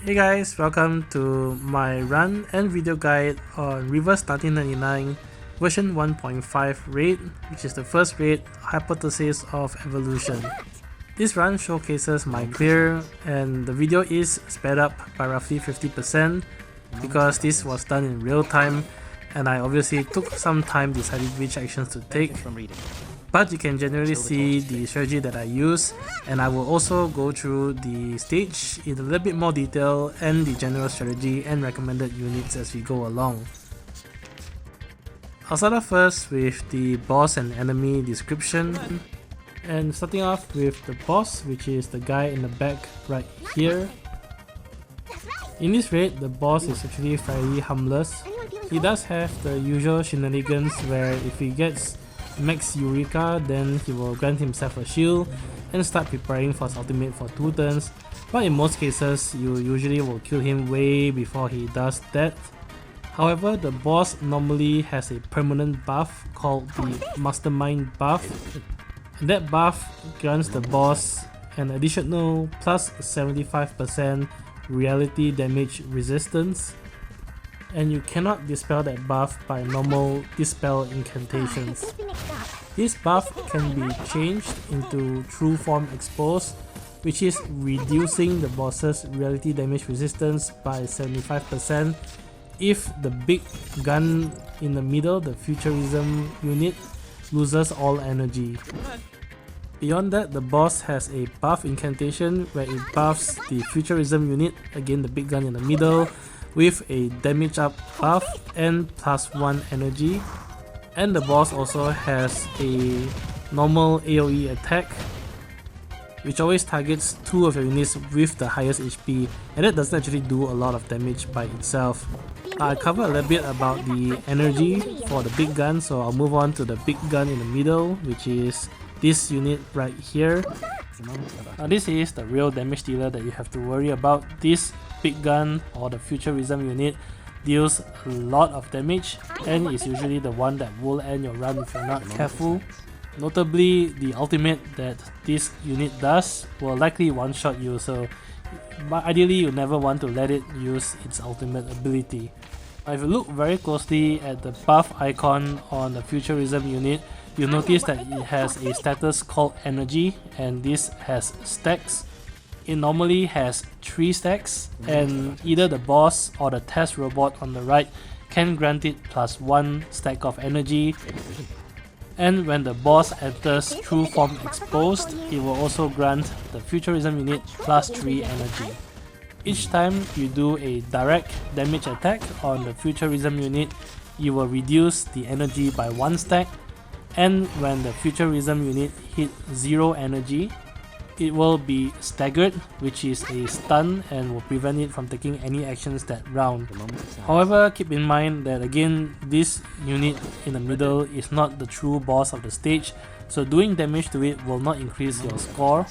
Hey guys, welcome to my run and video guide on Reverse 1999 version 1.5 raid, which is the first raid hypothesis of evolution. This run showcases my clear, and the video is sped up by roughly 50% because this was done in real time and I obviously took some time deciding which actions to take. But you can generally see the strategy that I use, and I will also go through the stage in a little bit more detail and the general strategy and recommended units as we go along. I'll start off first with the boss and enemy description, and starting off with the boss, which is the guy in the back right here. In this raid, the boss is actually fairly harmless. He does have the usual shenanigans where if he gets Max Eureka, then he will grant himself a shield and start preparing for his ultimate for 2 turns, but in most cases you usually will kill him way before he does that. However, the boss normally has a permanent buff called the Mastermind buff, and that buff grants the boss an additional plus 75% reality damage resistance, and you cannot dispel that buff by normal dispel incantations. This buff can be changed into True Form Exposed, which is reducing the boss's reality damage resistance by 75% if the big gun in the middle, the Futurism unit, loses all energy. Beyond that, the boss has a buff incantation where it buffs the Futurism unit, again the big gun in the middle, with a damage up buff and +1 energy, and the boss also has a normal AoE attack which always targets 2 of your units with the highest HP, and that doesn't actually do a lot of damage by itself. I'll cover a little bit about the energy for the big gun, so I'll move on to the big gun in the middle, which is this unit right here. Now this is the real damage dealer that you have to worry about. This big gun or the Futurism unit deals a lot of damage and is usually the one that will end your run if you're not careful. Notably, the ultimate that this unit does will likely one-shot you, so ideally you never want to let it use its ultimate ability. Now, if you look very closely at the buff icon on the Futurism unit, you'll notice that it has a status called Energy, and this has stacks. It normally has 3 stacks, and either the boss or the test robot on the right can grant it +1 stack of energy, and when the boss enters True Form Exposed, it will also grant the Futurism unit +3 energy. Each time you do a direct damage attack on the Futurism unit, you will reduce the energy by 1 stack, and when the Futurism unit hit 0 energy, it will be staggered, which is a stun and will prevent it from taking any actions that round. However, keep in mind that again, this unit in the middle is not the true boss of the stage, so doing damage to it will not increase your score.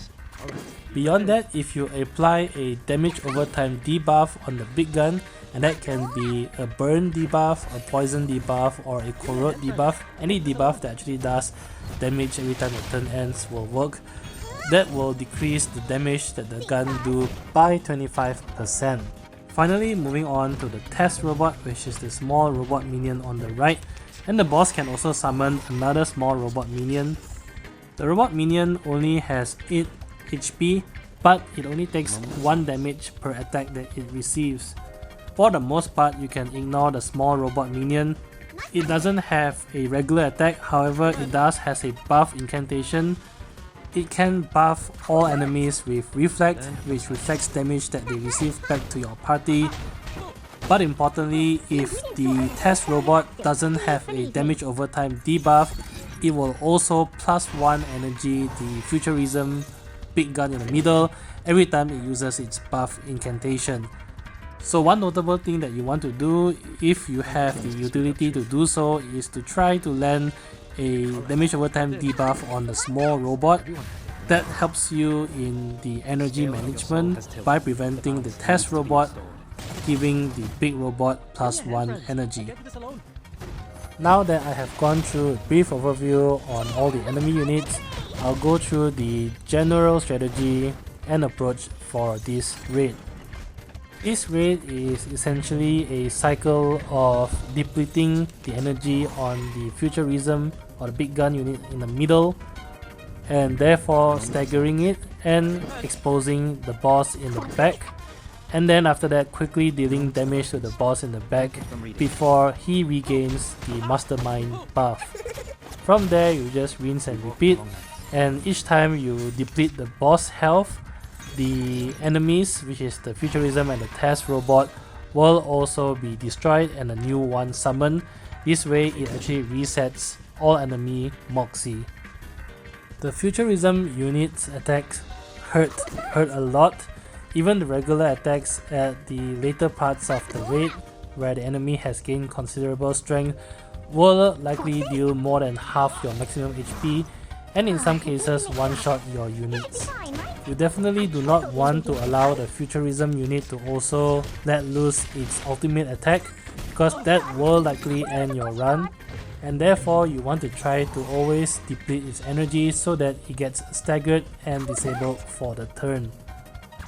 Beyond that, if you apply a damage over time debuff on the big gun, and that can be a burn debuff, a poison debuff, or a corrode debuff, any debuff that actually does damage every time the turn ends will work. That will decrease the damage that the gun do by 25%. Finally, moving on to the test robot, which is the small robot minion on the right, and the boss can also summon another small robot minion. The robot minion only has 8 HP, but it only takes 1 damage per attack that it receives. For the most part, you can ignore the small robot minion. It doesn't have a regular attack, however it does has a buff incantation. It can buff all enemies with Reflect, which reflects damage that they receive back to your party. But importantly, if the test robot doesn't have a damage over time debuff, it will also +1 energy the Futurism big gun in the middle every time it uses its buff incantation. So one notable thing that you want to do if you have the utility to do so is to try to land a damage over time debuff on the small robot. That helps you in the energy management by preventing the test robot giving the big robot +1 energy. Now that I have gone through a brief overview on all the enemy units, I'll go through the general strategy and approach for this raid. This raid is essentially a cycle of depleting the energy on the Futurism or the big gun unit in the middle, and therefore staggering it and exposing the boss in the back, and then after that quickly dealing damage to the boss in the back before he regains the Mastermind buff. From there you just rinse and repeat, and each time you deplete the boss health, the enemies, which is the Futurism and the test robot, will also be destroyed and a new one summoned. This way it actually resets all enemy Moxie. The Futurism unit's attacks hurt a lot. Even the regular attacks at the later parts of the raid, where the enemy has gained considerable strength, will likely deal more than half your maximum HP, and in some cases one-shot your units. You definitely do not want to allow the Futurism unit to also let loose its ultimate attack, because that will likely end your run, and therefore you want to try to always deplete its energy so that it gets staggered and disabled for the turn.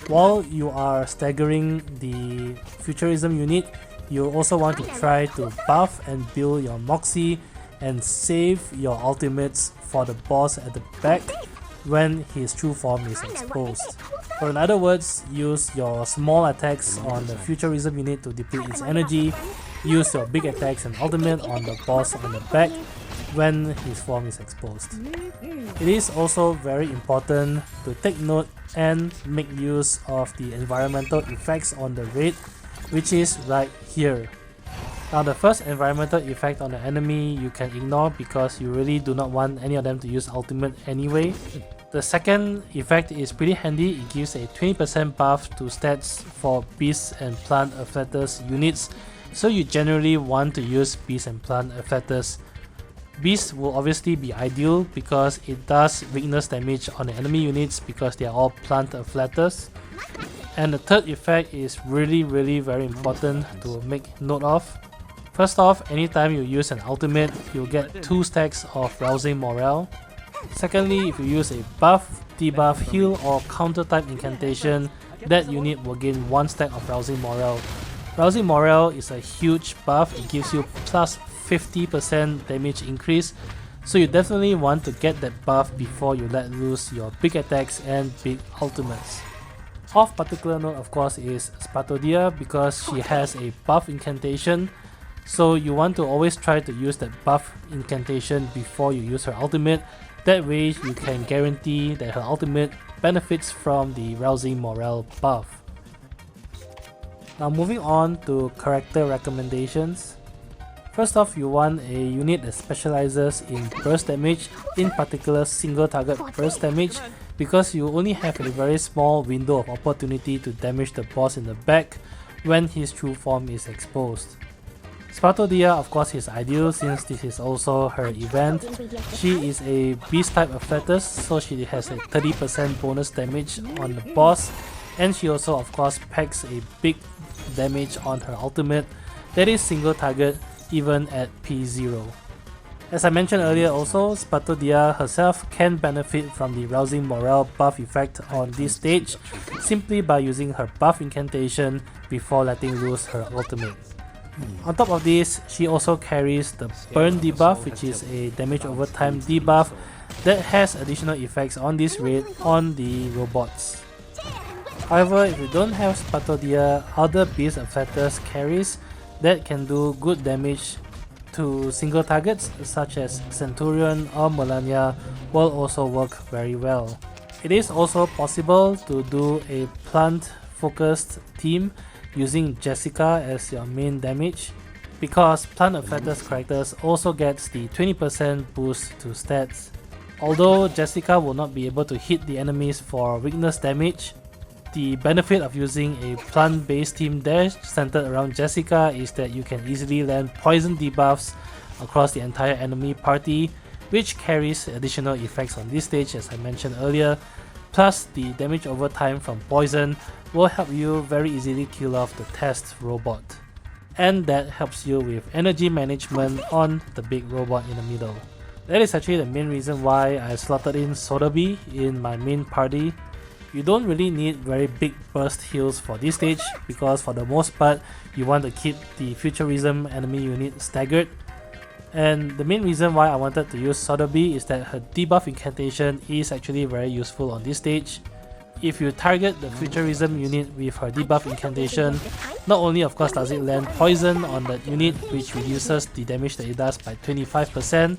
While you are staggering the Futurism unit, you also want to try to buff and build your Moxie and save your ultimates for the boss at the back when his true form is exposed. Or in other words, use your small attacks on the Futurism unit to deplete its energy, use your big attacks and ultimate on the boss on the back when his form is exposed. It is also very important to take note and make use of the environmental effects on the raid, which is right here. Now the first environmental effect on the enemy you can ignore because you really do not want any of them to use ultimate anyway. The second effect is pretty handy. It gives a 20% buff to stats for Beast and Plant Affectors units, so you generally want to use Beast and Plant Affectors. Beast will obviously be ideal because it does weakness damage on the enemy units because they are all Plant Affectors. And the third effect is really very important to make note of. First off, anytime you use an ultimate, you'll get 2 stacks of Rousing Morale. Secondly, if you use a buff, debuff, heal or counter type incantation, that unit will gain 1 stack of Rousing Morale. Rousing Morale is a huge buff. It gives you plus 50% damage increase, so you definitely want to get that buff before you let loose your big attacks and big ultimates. Of particular note of course is Spatodia, because she has a buff incantation, so you want to always try to use that buff incantation before you use her ultimate. That way you can guarantee that her ultimate benefits from the Rousing Morale buff. Now moving on to character recommendations. First off, you want a unit that specializes in burst damage, in particular single target burst damage, because you only have a very small window of opportunity to damage the boss in the back when his true form is exposed. Spatodia of course is ideal since this is also her event. She is a beast type affector, so she has a 30% bonus damage on the boss, and she also of course packs a big damage on her ultimate that is single target even at P0. As I mentioned earlier also, Spatodia herself can benefit from the Rousing Morale buff effect on this stage simply by using her buff incantation before letting loose her ultimate. On top of this, she also carries the burn debuff, which is a damage over time debuff that has additional effects on this raid on the robots. However, if you don't have Spatodia, other beast affectors carries that can do good damage to single targets such as Centurion or Melania will also work very well. It is also possible to do a plant focused team using Jessica as your main damage, because plant affectors characters also gets the 20% boost to stats. Although Jessica will not be able to hit the enemies for weakness damage, the benefit of using a plant-based team dash centered around Jessica is that you can easily land poison debuffs across the entire enemy party, which carries additional effects on this stage as I mentioned earlier. Plus, the damage over time from poison will help you very easily kill off the test robot. And that helps you with energy management on the big robot in the middle. That is actually the main reason why I slotted in Sotheby in my main party. You don't really need very big burst heals for this stage because for the most part you want to keep the Futurism enemy unit staggered. And the main reason why I wanted to use Sotheby is that her debuff incantation is actually very useful on this stage. If you target the Futurism unit with her debuff incantation, not only of course does it land poison on that unit, which reduces the damage that it does by 25%,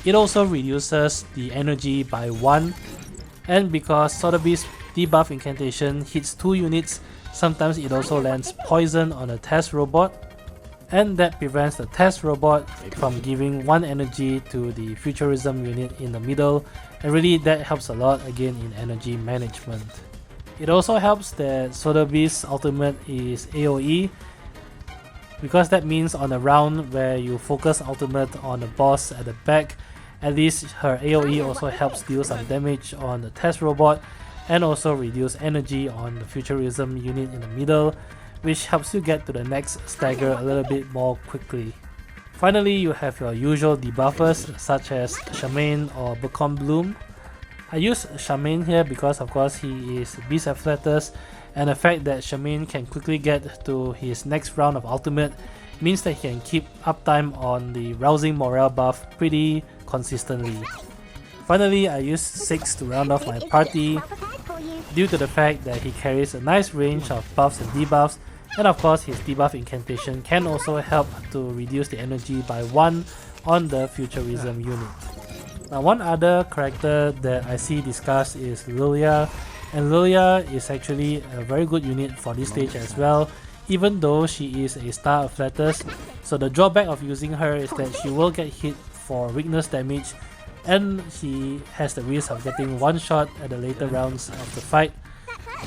it also reduces the energy by 1. And because Sotheby's debuff incantation hits 2 units, sometimes it also lands poison on a test robot, and that prevents the test robot from giving 1 energy to the Futurism unit in the middle, and really that helps a lot again in energy management. It also helps that Sotheby's ultimate is AoE, because that means on a round where you focus ultimate on the boss at the back, at least her AoE also helps deal some damage on the test robot and also reduce energy on the Futurism unit in the middle, which helps you get to the next stagger a little bit more quickly. Finally, you have your usual debuffers such as Shamaine or Become Bloom. I use Shamaine here because of course he is Beast Athletus, and the fact that Shamaine can quickly get to his next round of ultimate means that he can keep uptime on the Rousing Morale buff pretty consistently. Finally, I use 6 to round off my party due to the fact that he carries a nice range of buffs and debuffs, and of course his debuff incantation can also help to reduce the energy by 1 on the Futurism unit. Now one other character that I see discussed is Lilia, and Lilia is actually a very good unit for this stage as well, even though she is a Star Athletus. So the drawback of using her is that she will get hit for weakness damage, and she has the risk of getting one shot at the later rounds of the fight.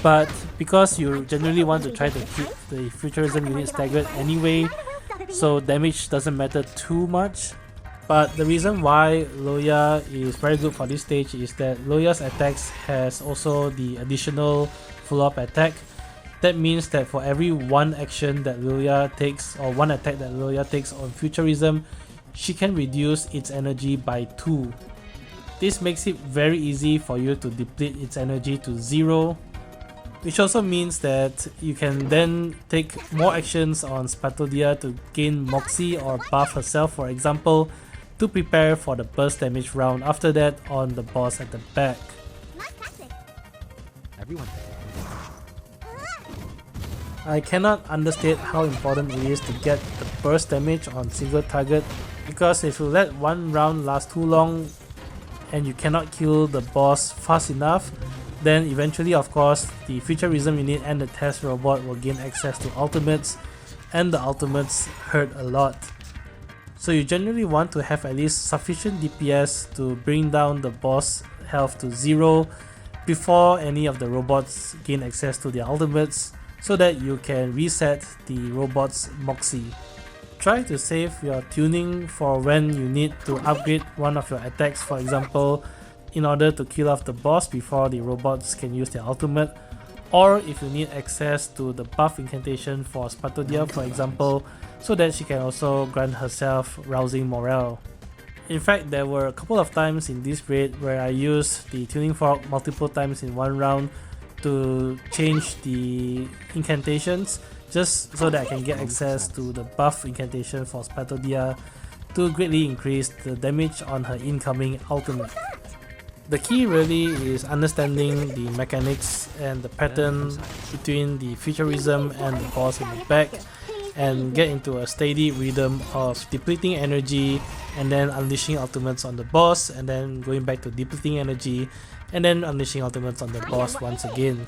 But because you generally want to try to keep the Futurism unit staggered anyway, so damage doesn't matter too much. But the reason why Loya is very good for this stage is that Loya's attacks has also the additional follow-up attack. That means that for every one action that Loya takes, or one attack that Loya takes on Futurism, she can reduce its energy by 2. This makes it very easy for you to deplete its energy to 0, which also means that you can then take more actions on Spatodia to gain Moxie or buff herself, for example, to prepare for the burst damage round after that on the boss at the back. I cannot understate how important it is to get the burst damage on single target, because if you let one round last too long and you cannot kill the boss fast enough, then eventually of course the Futurism unit and the test robot will gain access to ultimates, and the ultimates hurt a lot. So you generally want to have at least sufficient DPS to bring down the boss health to 0 before any of the robots gain access to their ultimates, so that you can reset the robot's Moxie. Try to save your tuning for when you need to upgrade one of your attacks, for example, in order to kill off the boss before the robots can use their ultimate, or if you need access to the buff incantation for Spatodia, for example, so that she can also grant herself Rousing Morale. In fact, there were a couple of times in this raid where I used the tuning fork multiple times in one round to change the incantations, just so that I can get access to the buff incantation for Spatodia to greatly increase the damage on her incoming ultimate. The key really is understanding the mechanics and the pattern between the Futurism and the boss in the back, and get into a steady rhythm of depleting energy and then unleashing ultimates on the boss, and then going back to depleting energy and then unleashing ultimates on the boss once again.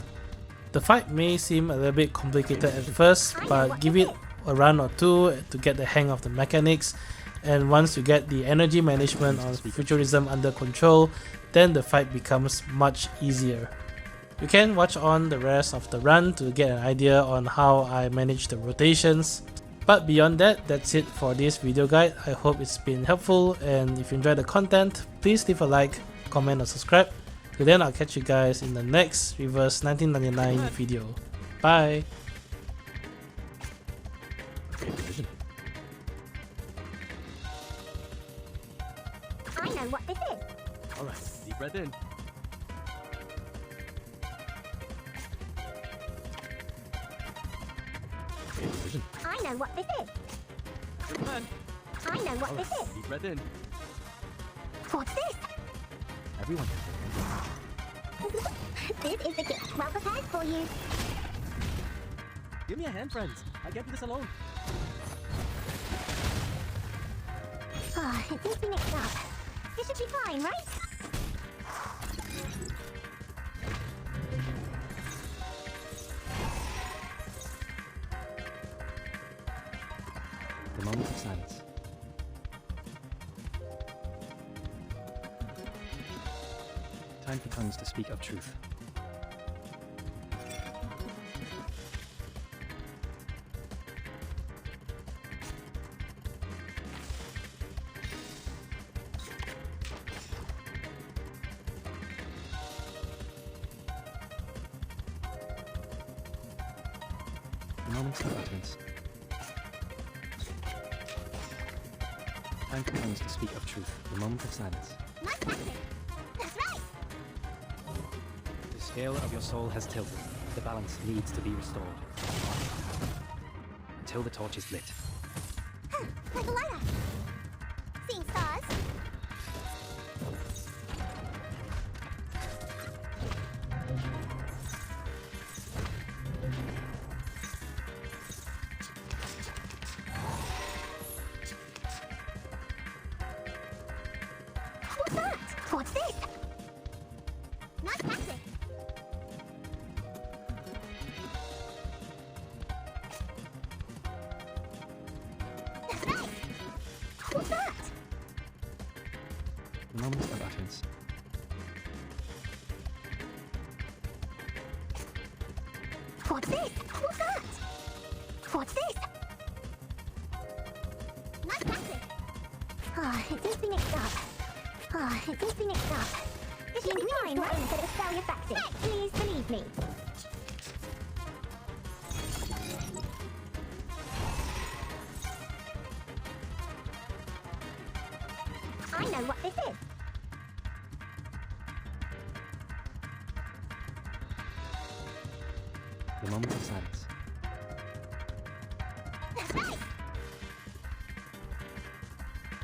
The fight may seem a little bit complicated at first, but give it a run or two to get the hang of the mechanics, and once you get the energy management on Futurism under control, then the fight becomes much easier. You can watch on the rest of the run to get an idea on how I manage the rotations. But beyond that, that's it for this video guide. I hope it's been helpful, and if you enjoyed the content, please leave a like, comment or subscribe. Till then, I'll catch you guys in the next Reverse 1999 video. Bye! I know what this is. Alright, deep breath in. I know what this is. Good man. I know what this is. Deep breath in. What's this? Everyone. This is the gift well prepared for you. Give me a hand, friends. I can't do this alone. Ah, it seems to be mixed up. This should be fine, right? The moment of silence. Time for tongues to speak of truth. The moment of utterance. Time for tongues to speak of truth. The moment of silence. Nice practice. That's right. The scale of your soul has tilted. The balance needs to be restored. Until the torch is lit. Like a lighter. Seeing stars. What's that? What's this? Nice practice. That's right. What's that? The moment of utterance. What's this? What's that? What's this? Nice practice. Ah, it seems to be mixed up. Ah, it seems to be mixed up. This should be fine, right? But it was very effective. Please believe me. I know what this is. The moment of silence. That's right.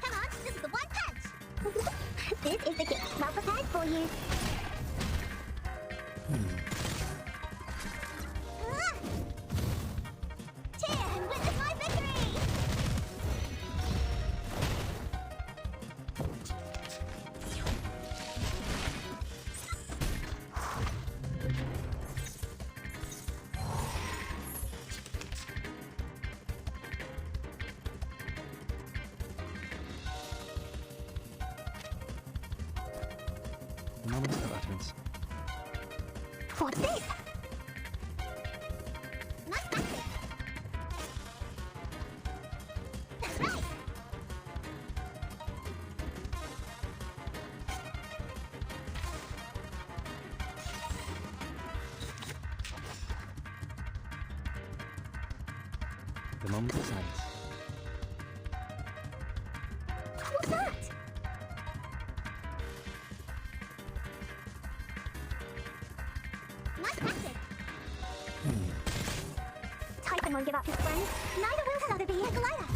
Come on, this is the one punch. This is the gift well prepared for you. Ah! Cheer and witness my victory! The moment of utterance. What's this? Nice practice. That's right. The moment of silence. What's that? Nice practice. Typhon won't give up his friend. Neither will another bee at Collider.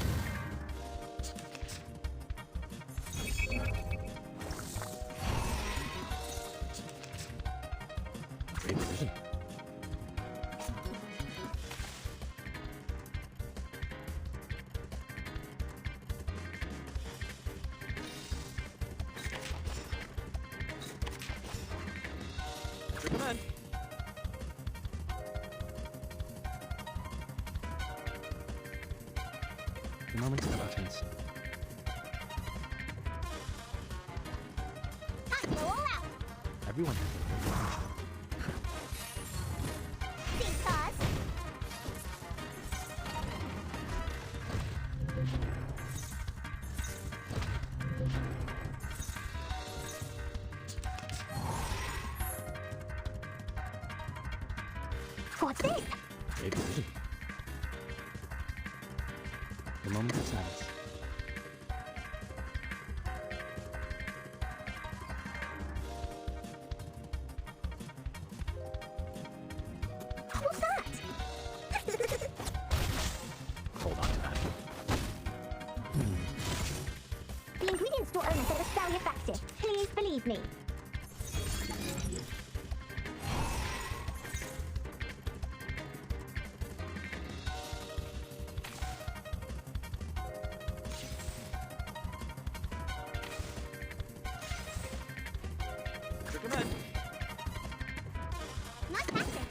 Great decision. Good command. The moment of utterance. Time to go all out. Everyone. Seeing stars. What's this? Great decision. The moment of silence. What's that? Cold Recommend. Nice practice.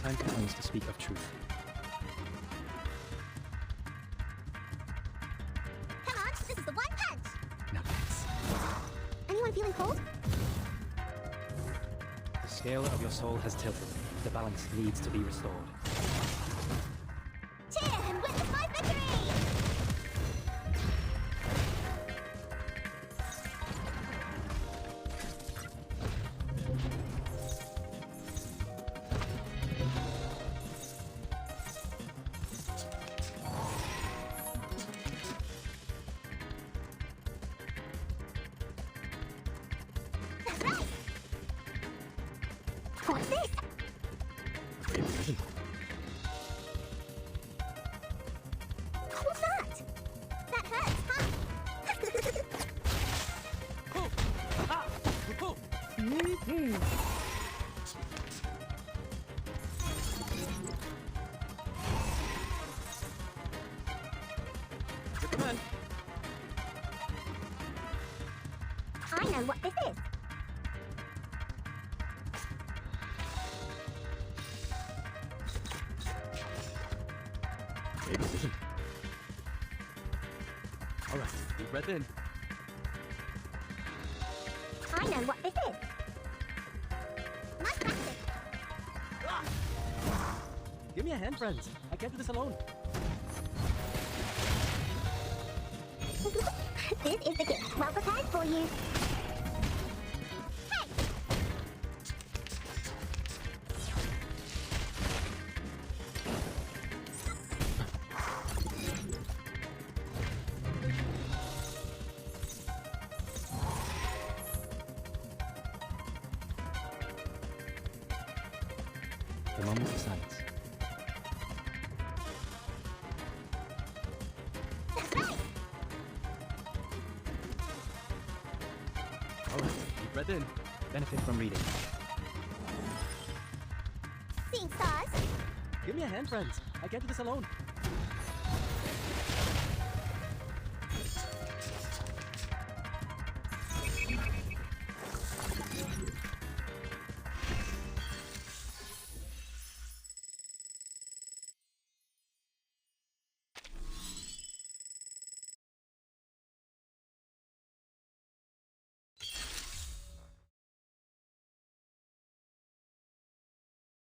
Time comes to speak of truth. Come on, this is the one punch. Now dance. Anyone feeling cold? The scale of your soul has tilted. The balance needs to be restored. Cheer and witness my victory! That's right! What's this? What's that? That hurts, huh? Recommend. I know what this is. Great decision. All right, deep breath in. I know what this is. Nice practice. Give me a hand, friends. I can't do this alone. This is the gift. Well prepared for you. Hey! The moment of silence. That's right! All right, deep breath in. Benefit from reading. Seeing stars. Give me a hand, friends. I can't do this alone.